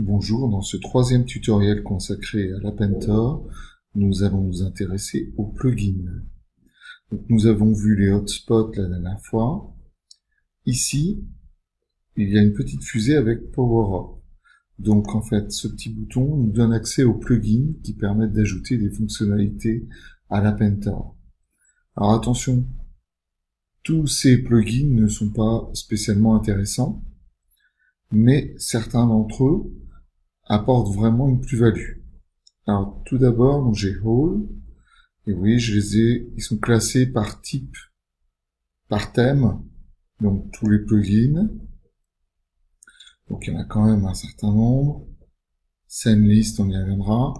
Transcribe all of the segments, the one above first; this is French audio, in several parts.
Bonjour, dans ce troisième tutoriel consacré à l'Appentor, nous allons nous intéresser aux plugins. Donc, nous avons vu les hotspots la dernière fois. Ici, il y a une petite fusée avec PowerUp. Donc en fait, ce petit bouton nous donne accès aux plugins qui permettent d'ajouter des fonctionnalités à l'Appentor. Alors attention, tous ces plugins ne sont pas spécialement intéressants, mais certains d'entre eux apportent vraiment une plus-value. Alors tout d'abord, donc j'ai All, et oui, ils sont classés par type, par thème, donc tous les plugins. Donc il y en a quand même un certain nombre. Scenelist, on y reviendra.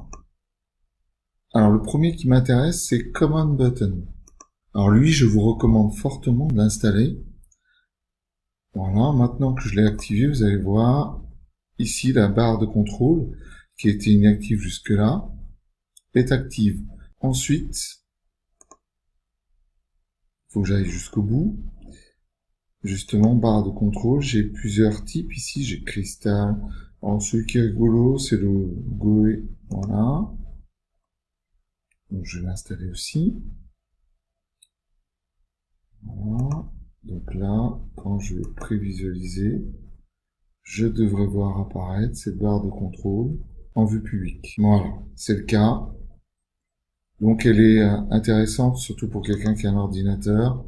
Alors le premier qui m'intéresse, c'est Command Button. Alors lui, je vous recommande fortement de l'installer. Voilà, maintenant que je l'ai activé, vous allez voir ici la barre de contrôle qui était inactive jusque-là est active. Ensuite, il faut que j'aille jusqu'au bout. Justement, barre de contrôle, j'ai plusieurs types ici. J'ai Crystal. Alors celui qui est rigolo, c'est le Goe. Voilà. Donc je vais l'installer aussi. Voilà. Donc là, quand je vais prévisualiser, je devrais voir apparaître cette barre de contrôle en vue publique. Voilà, c'est le cas. Donc elle est intéressante, surtout pour quelqu'un qui a un ordinateur.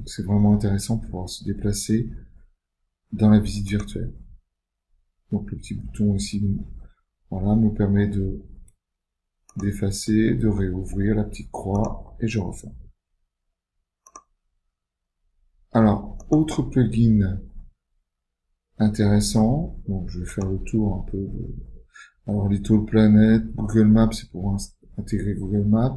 C'est vraiment intéressant pour pouvoir se déplacer dans la visite virtuelle. Donc le petit bouton ici, voilà, nous permet d'effacer, de réouvrir la petite croix, et je refais. Alors, autre plugin intéressant, donc je vais faire le tour un peu de... Alors, Little Planet, Google Maps, c'est pour intégrer Google Maps.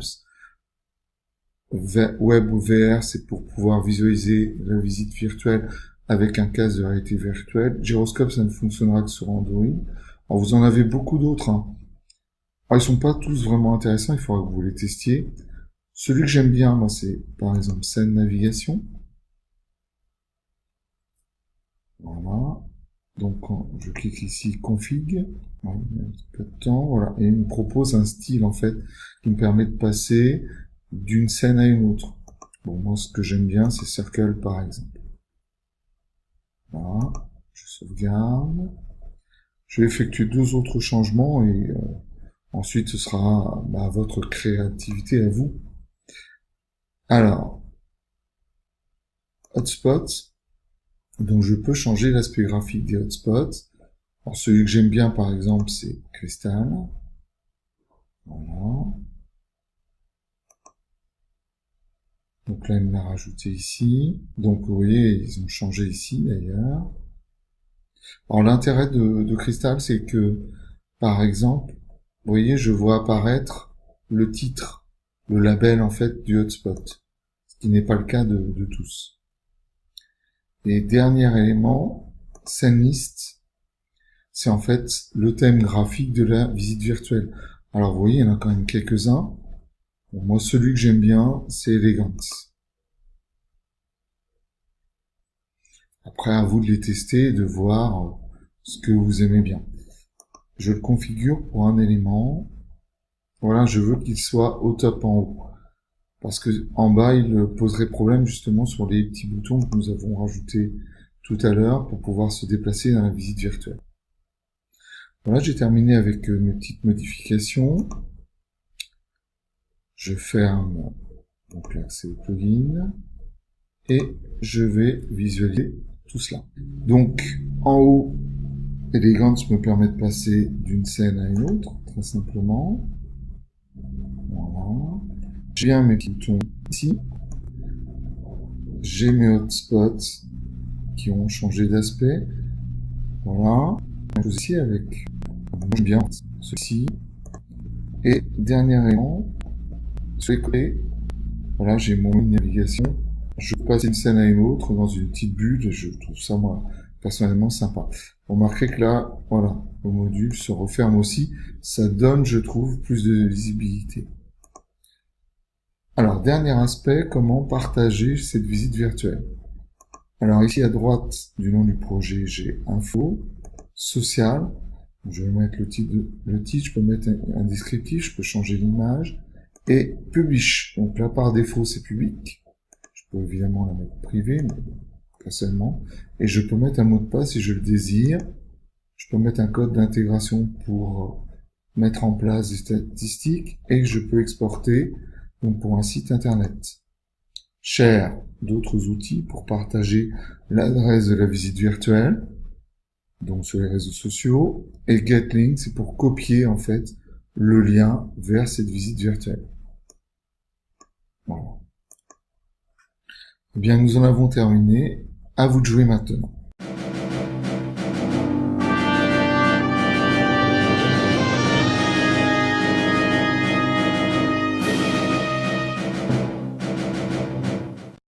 Web ou VR, c'est pour pouvoir visualiser la visite virtuelle avec un casque de réalité virtuelle. Gyroscope, ça ne fonctionnera que sur Android. Alors, vous en avez beaucoup d'autres, hein. Alors, ils sont pas tous vraiment intéressants, il faudra que vous les testiez. Celui que j'aime bien, moi, c'est, par exemple, Scène Navigation. Voilà. Donc, quand je clique ici, config. Voilà, il y a un petit peu de temps, voilà. Et il me propose un style, en fait, qui me permet de passer d'une scène à une autre. Bon, moi, ce que j'aime bien, c'est Circle, par exemple. Voilà. Je sauvegarde. Je vais effectuer deux autres changements et ensuite, ce sera votre créativité à vous. Alors, Hotspot. Donc, je peux changer l'aspect graphique des hotspots. Alors, celui que j'aime bien, par exemple, c'est Crystal. Voilà. Donc là, il me l'a rajouté ici. Donc, vous voyez, ils ont changé ici, d'ailleurs. Alors, l'intérêt de Crystal, c'est que, par exemple, vous voyez, je vois apparaître le titre, le label, en fait, du hotspot. Ce qui n'est pas le cas de tous. Et dernier élément, Scenelist, c'est en fait le thème graphique de la visite virtuelle. Alors, vous voyez, il y en a quand même quelques-uns. Bon, moi, celui que j'aime bien, c'est Elegance. Après, à vous de les tester et de voir ce que vous aimez bien. Je le configure pour un élément. Voilà, je veux qu'il soit au top en haut. Parce que en bas, il poserait problème justement sur les petits boutons que nous avons rajoutés tout à l'heure pour pouvoir se déplacer dans la visite virtuelle. Voilà, j'ai terminé avec mes petites modifications. Je ferme donc l'accès au plugin et je vais visualiser tout cela. Donc, en haut, Elegance me permet de passer d'une scène à une autre, très simplement. Voilà. J'ai bien mes petits boutons ici. J'ai mes hotspots qui ont changé d'aspect. Voilà. Aussi avec, j'aime bien ceci. Et dernier élément, sur les côtés, voilà, j'ai mon navigation. Je passe d'une scène à une autre dans une petite bulle et je trouve ça, moi, personnellement sympa. Vous remarquerez que là, voilà, le module se referme aussi. Ça donne, je trouve, plus de visibilité. Alors, dernier aspect, comment partager cette visite virtuelle. Alors ici à droite du nom du projet, j'ai Info. social. Je vais mettre le titre, je peux mettre un descriptif, je peux changer l'image. Et publish. Donc là, par défaut, c'est public. Je peux évidemment la mettre privée, mais pas seulement. Et je peux mettre un mot de passe si je le désire. Je peux mettre un code d'intégration pour mettre en place des statistiques et je peux exporter donc pour un site internet. Share, d'autres outils pour partager l'adresse de la visite virtuelle, donc sur les réseaux sociaux. Et GetLink, c'est pour copier en fait le lien vers cette visite virtuelle. Voilà. Eh bien, nous en avons terminé. À vous de jouer maintenant.